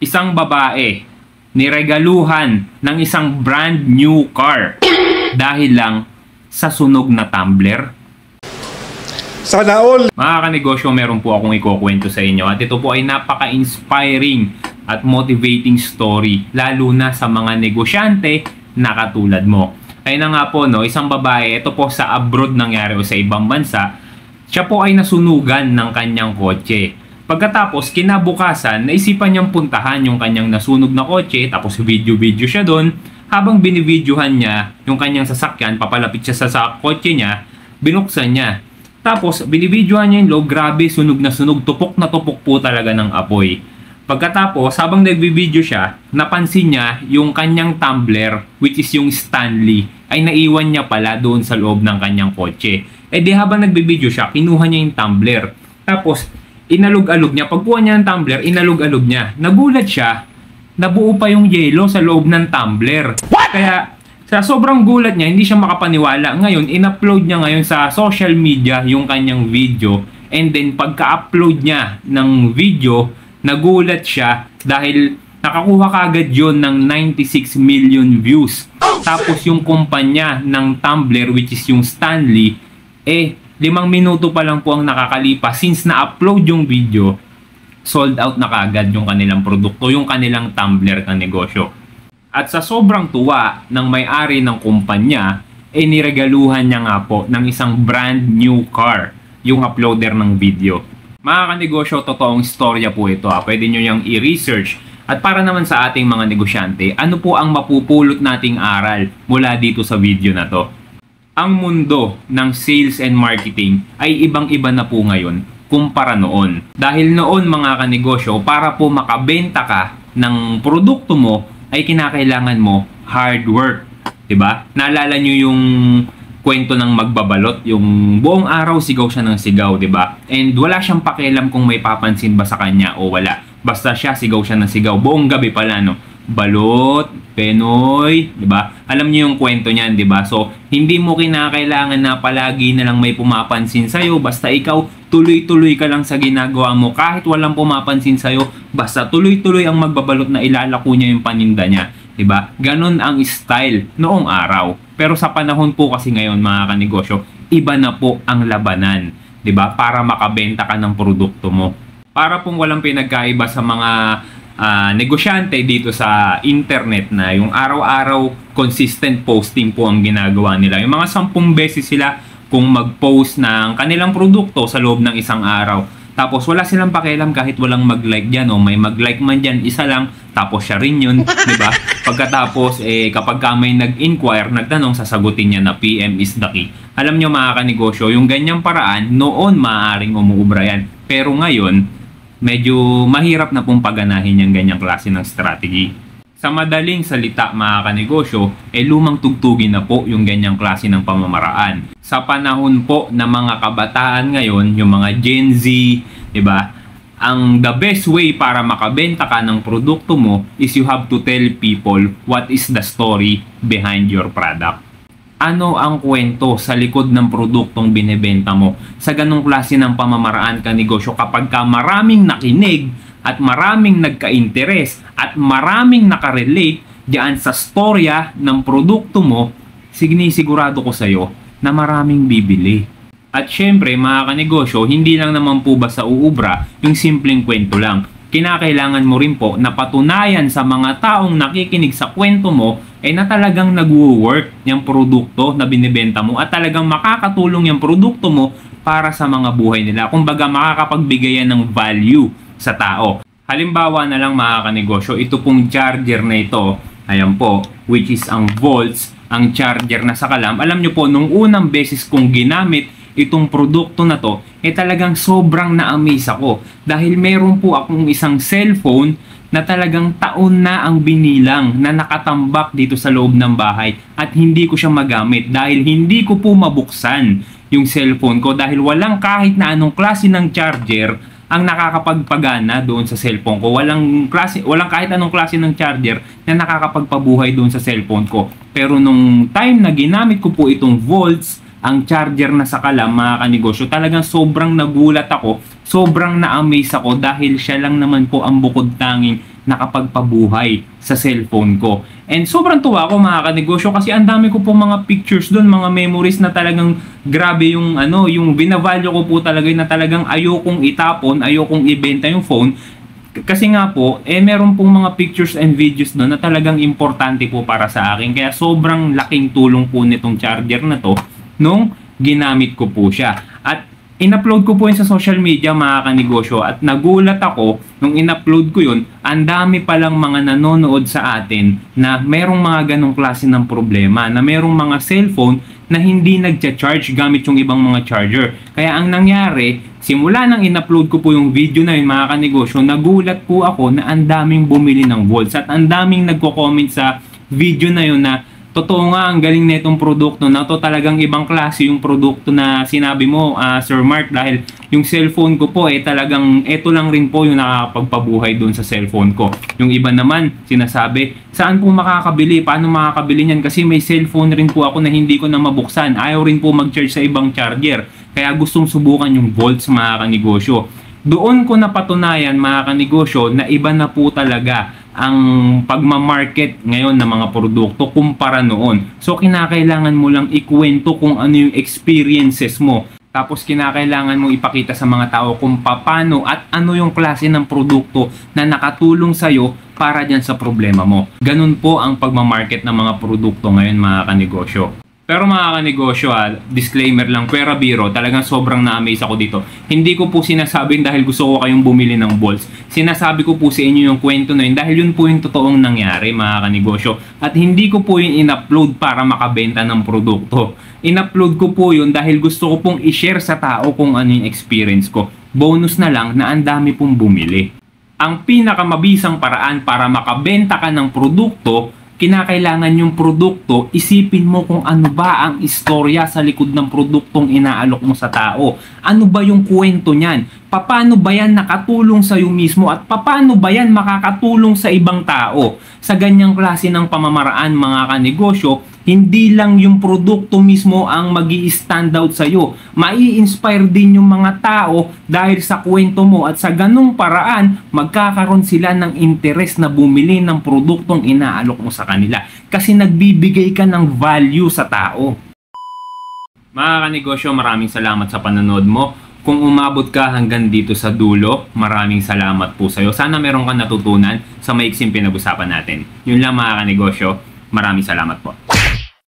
Isang babae niregaluhan ng isang brand new car dahil lang sa sunog na tumbler. Sana all! Mga kanegosyo, meron po akong ikukwento sa inyo at ito po ay napaka-inspiring at motivating story, lalo na sa mga negosyante na katulad mo. Ayun na nga po, no, isang babae, ito po sa abroad nangyari o sa ibang bansa, siya po ay nasunugan ng kanyang kotse. Pagkatapos, kinabukasan, naisipan niyang puntahan yung kanyang nasunog na kotse, tapos video-video siya doon. Habang binivideohan niya yung kanyang sasakyan, papalapit siya sa kotse niya, binuksan niya. Tapos, binivideohan niya yung loob, grabe, sunog na sunog, tupok na tupok po talaga ng apoy. Pagkatapos, habang nagbi-video siya, napansin niya yung kanyang tumbler, which is yung Stanley, ay naiwan niya pala doon sa loob ng kanyang kotse. Eh di habang nagbi-video siya, kinuha niya yung tumbler. Tapos, inalog-alog niya. Pagkuha niya ng tumbler, inalog-alog niya. Nagulat siya, nabuo pa yung yelo sa loob ng tumbler. What? Kaya, sa sobrang gulat niya, hindi siya makapaniwala. Ngayon, in-upload niya ngayon sa social media yung kanyang video. And then, pagka-upload niya ng video, nagulat siya dahil nakakuha kagad yun ng 96 million views. Tapos, yung kumpanya ng tumbler, which is yung Stanley, 5 minuto pa lang po ang nakakalipas since na-upload yung video, sold out na kagad yung kanilang produkto, yung kanilang tumbler na negosyo. At sa sobrang tuwa ng may-ari ng kumpanya, niregaluhan niya nga po ng isang brand new car, yung uploader ng video. Mga kanegosyo, totoong istorya po ito. Pwede nyo yung i-research. At para naman sa ating mga negosyante, ano po ang mapupulot nating aral mula dito sa video na to? Ang mundo ng sales and marketing ay ibang-iba na po ngayon kumpara noon. Dahil noon mga kanegosyo, para po makabenta ka ng produkto mo, ay kinakailangan mo hard work. Diba? Naalala nyo yung kwento ng magbabalot, yung buong araw sigaw siya ng sigaw, diba? And wala siyang pakialam kung may papansin ba sa kanya o wala. Basta siya sigaw siya ng sigaw. Buong gabi pala, no? Balot, Penoy, 'di ba? Alam niyo yung kwento niyan, 'di ba? So, hindi mo kinakailangan na palagi na lang may pumapansin sa iyo, basta ikaw tuloy-tuloy ka lang sa ginagawa mo kahit walang pumapansin sa iyo, basta tuloy-tuloy ang magbabalot na ilalako niya yung paninda niya, 'di ba? Ganon ang style noong araw. Pero sa panahon po kasi ngayon, mga kanegosyo, iba na po ang labanan, 'di ba? Para makabenta ka ng produkto mo. Para pong walang pinagkaiba sa mga negosyante dito sa internet na yung araw-araw consistent posting po ang ginagawa nila. Yung mga 10 beses sila kung mag-post ng kanilang produkto sa loob ng isang araw. Tapos wala silang pakialam kahit walang mag-like dyan o may mag-like man dyan, isa lang, tapos siya rin yun, diba? Pagkatapos, kapag ka may nag-inquire, nagtanong, sasagutin niya na PM is the key. Alam nyo mga kanegosyo, yung ganyang paraan, noon maaaring umuubra yan. Pero ngayon, medyo mahirap na pong paganahin yung ganyang klase ng strategy. Sa madaling salita mga kanegosyo, lumang tugtugin na po yung ganyang klase ng pamamaraan. Sa panahon po ng mga kabataan ngayon, yung mga Gen Z, diba? Ang the best way para makabenta ka ng produkto mo is you have to tell people what is the story behind your product. Ano ang kwento sa likod ng produktong binebenta mo? Sa ganong klase ng pamamaraan ka negosyo, kapag ka maraming nakinig at maraming nagka-interes at maraming nakarelate diyan sa storya ng produkto mo, sinisigurado ko sa iyo na maraming bibili. At syempre mga kanegosyo, hindi lang naman po basta uubra yung simpleng kwento lang. Kinakailangan mo rin po na patunayan sa mga taong nakikinig sa kwento mo na talagang nag-work yung produkto na binibenta mo at talagang makakatulong yung produkto mo para sa mga buhay nila. Kumbaga makakapagbigay yan ng value sa tao. Halimbawa na lang mga kanegosyo, ito pong charger na ito, ayan po, which is ang volts, ang charger na sa kalam. Alam nyo po, nung unang beses kong ginamit itong produkto na to, talagang sobrang na-amaze ako. Dahil meron po akong isang cellphone na talagang taon na ang binilang na nakatambak dito sa loob ng bahay at hindi ko siya magamit dahil hindi ko po mabuksan yung cellphone ko dahil walang kahit na anong klase ng charger ang nakakapagpagana doon sa cellphone ko. Walang kahit anong klase ng charger na nakakapagpabuhay doon sa cellphone ko. Pero nung time na ginamit ko po itong volts, ang charger na sa kalam, mga kanegosyo, talagang sobrang nagulat ako, sobrang na-amaze ako dahil siya lang naman po ang bukod tanging nakapagpabuhay sa cellphone ko. And sobrang tuwa ako mga kanegosyo kasi ang dami ko po mga pictures doon, mga memories na talagang grabe yung yung binavalue ko po talaga na talagang ayokong itapon, ayokong ibenta yung phone. Kasi nga po, meron pong mga pictures and videos doon na talagang importante po para sa akin. Kaya sobrang laking tulong po nitong charger na to nung ginamit ko po siya. At in-upload ko po yun sa social media mga kanegosyo. At nagulat ako nung in-upload ko yun, ang dami palang mga nanonood sa atin na merong mga ganong klase ng problema. Na merong mga cellphone na hindi nagcha-charge gamit yung ibang mga charger. Kaya ang nangyari, simula nang in-upload ko po yung video na yun mga kanegosyo, nagulat po ako na ang daming bumili ng volts at ang daming nagko-comment sa video na yun na totoo nga ang galing na itong produkto na to, talagang ibang klase yung produkto na sinabi mo Sir Mark, dahil yung cellphone ko po talagang eto lang rin po yung nakakapagpabuhay doon sa cellphone ko. Yung iba naman sinasabi, saan po makakabili, paano makakabili niyan, kasi may cellphone rin po ako na hindi ko na mabuksan, ayaw rin po mag-charge sa ibang charger, kaya gustong subukan yung volts mga kanegosyo. Doon ko napatunayan mga kanegosyo na iba na po talaga ang pagmamarket ngayon ng mga produkto kumpara noon. So kinakailangan mo lang ikwento kung ano yung experiences mo. Tapos kinakailangan mo ipakita sa mga tao kung paano at ano yung klase ng produkto na nakatulong sa'yo para dyan sa problema mo. Ganun po ang pagmamarket ng mga produkto ngayon mga kanegosyo. Pero mga kanegosyo disclaimer lang, pera biro, talagang sobrang na-amaze ako dito. Hindi ko po sinasabing dahil gusto ko kayong bumili ng bolts. Sinasabi ko po sa inyo yung kwento na yun dahil yun po yung totoong nangyari mga kanegosyo. At hindi ko po yun in-upload para makabenta ng produkto. In-upload ko po yun dahil gusto ko pong i-share sa tao kung ano yung experience ko. Bonus na lang na ang dami pong bumili. Ang pinakamabisang paraan para makabenta ka ng produkto, kinakailangan yung produkto, isipin mo kung ano ba ang istorya sa likod ng produktong inaalok mo sa tao. Ano ba yung kwento niyan? Paano ba yan nakatulong sa iyo mismo at paano ba yan makakatulong sa ibang tao? Sa ganyang klase ng pamamaraan mga kanegosyo, hindi lang yung produkto mismo ang magi-stand out sa iyo. Mai-inspire din yung mga tao dahil sa kwento mo at sa ganung paraan, magkakaroon sila ng interes na bumili ng produktong inaalok mo sa kanila. Kasi nagbibigay ka ng value sa tao. Mga kanegosyo, maraming salamat sa panonood mo. Kung umabot ka hanggang dito sa dulo, maraming salamat po sa iyo. Sana meron kang natutunan sa maiksing pinag-usapan natin. Yun lang mga kanegosyo. Maraming salamat po.